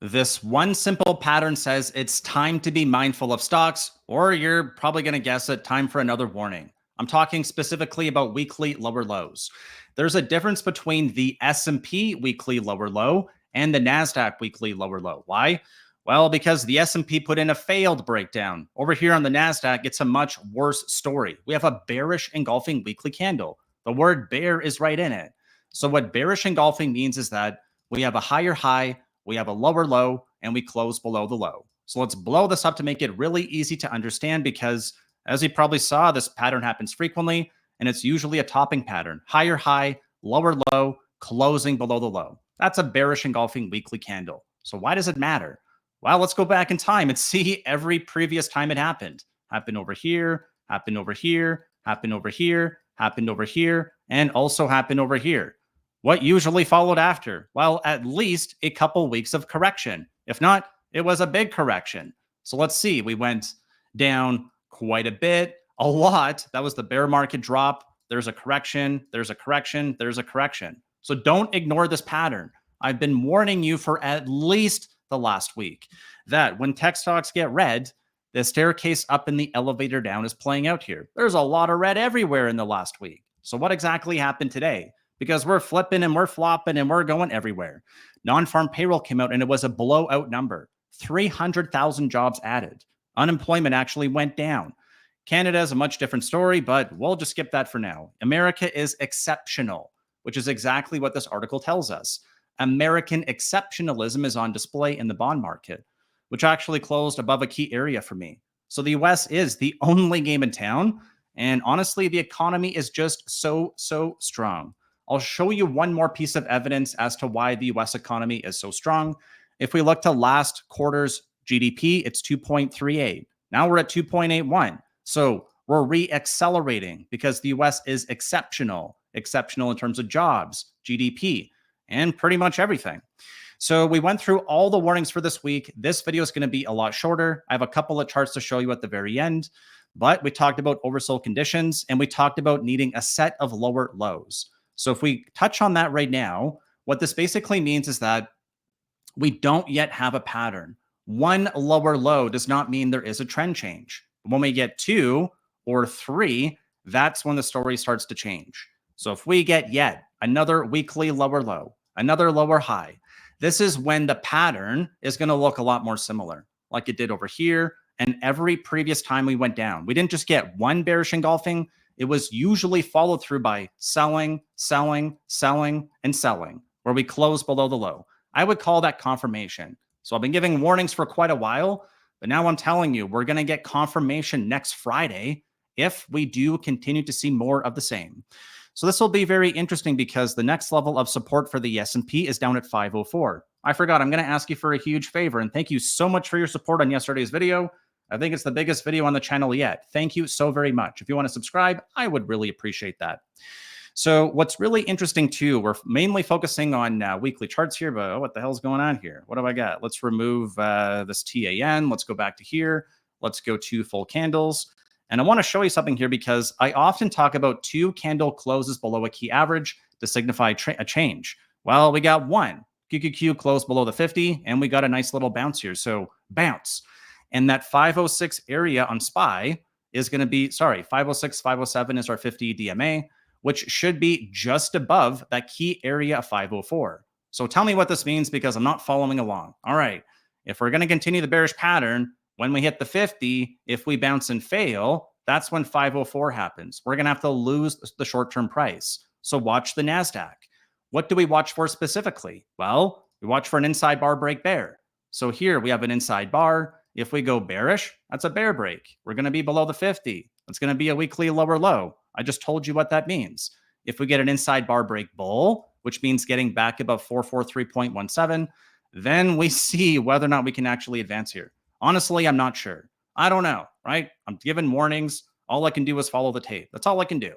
This one simple pattern says it's time to be mindful of stocks, or you're probably going to guess it, time for another warning. I'm talking specifically about weekly lower lows. There's a difference between the S&P weekly lower low and the Nasdaq weekly lower low. Why? Well, because the S&P put in a failed breakdown. Over here on the Nasdaq, it's a much worse story. We have a bearish engulfing weekly candle. The word bear is right in it. So what bearish engulfing means is that we have a higher high, we have a lower low, and we close below the low. So let's blow this up to make it really easy to understand because, as you probably saw, this pattern happens frequently, and it's usually a topping pattern. Higher high, lower low, closing below the low. That's a bearish engulfing weekly candle. So why does it matter? Well, let's go back in time and see every previous time it happened. Happened over here, happened over here, happened over here, happened over here, and also happened over here. What usually followed after? Well, at least a couple weeks of correction. If not, it was a big correction. So let's see. We went down quite a bit, a lot. That was the bear market drop. There's a correction. There's a correction. There's a correction. So don't ignore this pattern. I've been warning you for at least the last week that when tech stocks get red, the staircase up and the elevator down is playing out here. There's a lot of red everywhere in the last week. So what exactly happened today? Because we're flipping and we're flopping and we're going everywhere. Non-farm payroll came out and it was a blowout number. 300,000 jobs added. Unemployment actually went down. Canada is a much different story, but we'll just skip that for now. America is exceptional, which is exactly what this article tells us. American exceptionalism is on display in the bond market, which actually closed above a key area for me. So the US is the only game in town. And honestly, the economy is just so strong. I'll show you one more piece of evidence as to why the US economy is so strong. If we look to last quarter's GDP, it's 2.38. Now we're at 2.81. So we're re-accelerating because the US is exceptional in terms of jobs, GDP, and pretty much everything. So we went through all the warnings for this week. This video is going to be a lot shorter. I have a couple of charts to show you at the very end, but we talked about oversold conditions and we talked about needing a set of lower lows. So if we touch on that right now, what this basically means is that we don't yet have a pattern. One lower low does not mean there is a trend change. When we get 2 or 3, that's when the story starts to change. So if we get yet another weekly lower low, another lower high, this is when the pattern is going to look a lot more similar, like it did over here and every previous time we went down. We didn't just get one bearish engulfing. It was usually followed through by selling, selling, selling, and selling, where we close below the low. I would call that confirmation. So I've been giving warnings for quite a while, but now I'm telling you, we're going to get confirmation next Friday if we do continue to see more of the same. So this will be very interesting because the next level of support for the S&P is down at 504. I forgot, I'm going to ask you for a huge favor, and thank you so much for your support on yesterday's video. I think it's the biggest video on the channel yet. Thank you so very much. If you want to subscribe, I would really appreciate that. So what's really interesting too, we're mainly focusing on weekly charts here, but what the hell's going on here? What do I got? Let's remove this TAN. Let's go back to here. Let's go to full candles. And I want to show you something here because I often talk about 2 candle closes below a key average to signify a change. Well, we got one. QQQ closed below the 50, and we got a nice little bounce here. So bounce. And that 506 area on SPY is going to be, 506, 507 is our 50 DMA, which should be just above that key area of 504. So tell me what this means because I'm not following along. All right. If we're going to continue the bearish pattern, when we hit the 50, if we bounce and fail, that's when 504 happens. We're going to have to lose the short-term price. So watch the NASDAQ. What do we watch for specifically? Well, we watch for an inside bar break bear. So here we have an inside bar. If we go bearish, that's a bear break. We're going to be below the 50. It's going to be a weekly lower low. I just told you what that means. If we get an inside bar break bull, which means getting back above 443.17, then we see whether or not we can actually advance here. Honestly, I'm not sure. I don't know, right? I'm given warnings. All I can do is follow the tape. That's all I can do.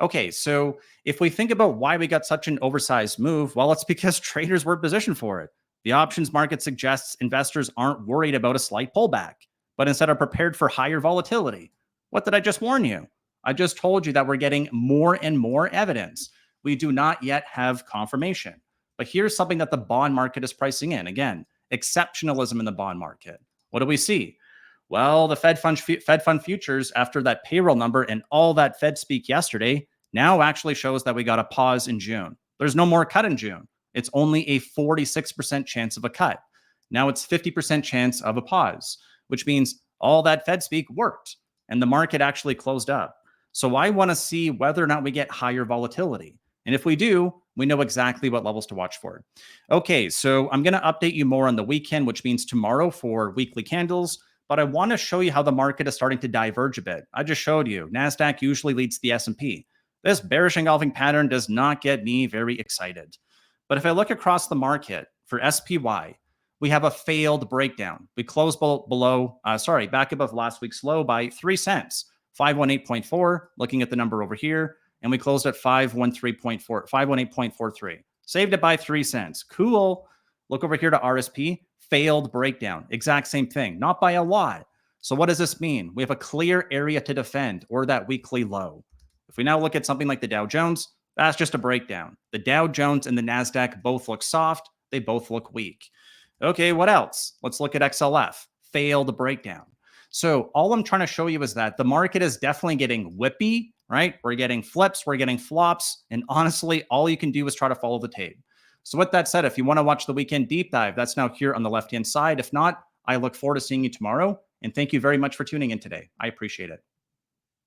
Okay, so if we think about why we got such an oversized move, well, it's because traders were positioned for it. The options market suggests investors aren't worried about a slight pullback, but instead are prepared for higher volatility. What did I just warn you? I just told you that we're getting more and more evidence. We do not yet have confirmation. But here's something that the bond market is pricing in. Again, exceptionalism in the bond market. What do we see? Well, the Fed fund futures, after that payroll number and all that Fed speak yesterday, now actually shows that we got a pause in June. There's no more cut in June. It's only a 46% chance of a cut. Now it's 50% chance of a pause, which means all that Fed speak worked and the market actually closed up. So I want to see whether or not we get higher volatility. And if we do, we know exactly what levels to watch for. Okay, so I'm going to update you more on the weekend, which means tomorrow for weekly candles. But I want to show you how the market is starting to diverge a bit. I just showed you NASDAQ usually leads the S&P. This bearish engulfing pattern does not get me very excited. But if I look across the market for SPY, we have a failed breakdown. We closed back above last week's low by 3 cents, 518.4, looking at the number over here, and we closed at 518.43. Saved it by 3 cents. Cool. Look over here to RSP, failed breakdown. Exact same thing, not by a lot. So what does this mean? We have a clear area to defend, or that weekly low. If we now look at something like the Dow Jones, that's just a breakdown. The Dow Jones and the NASDAQ both look soft. They both look weak. Okay, what else? Let's look at XLF. Failed breakdown. So all I'm trying to show you is that the market is definitely getting whippy, right? We're getting flips, we're getting flops. And honestly, all you can do is try to follow the tape. So with that said, if you want to watch the weekend deep dive, that's now here on the left-hand side. If not, I look forward to seeing you tomorrow. And thank you very much for tuning in today. I appreciate it.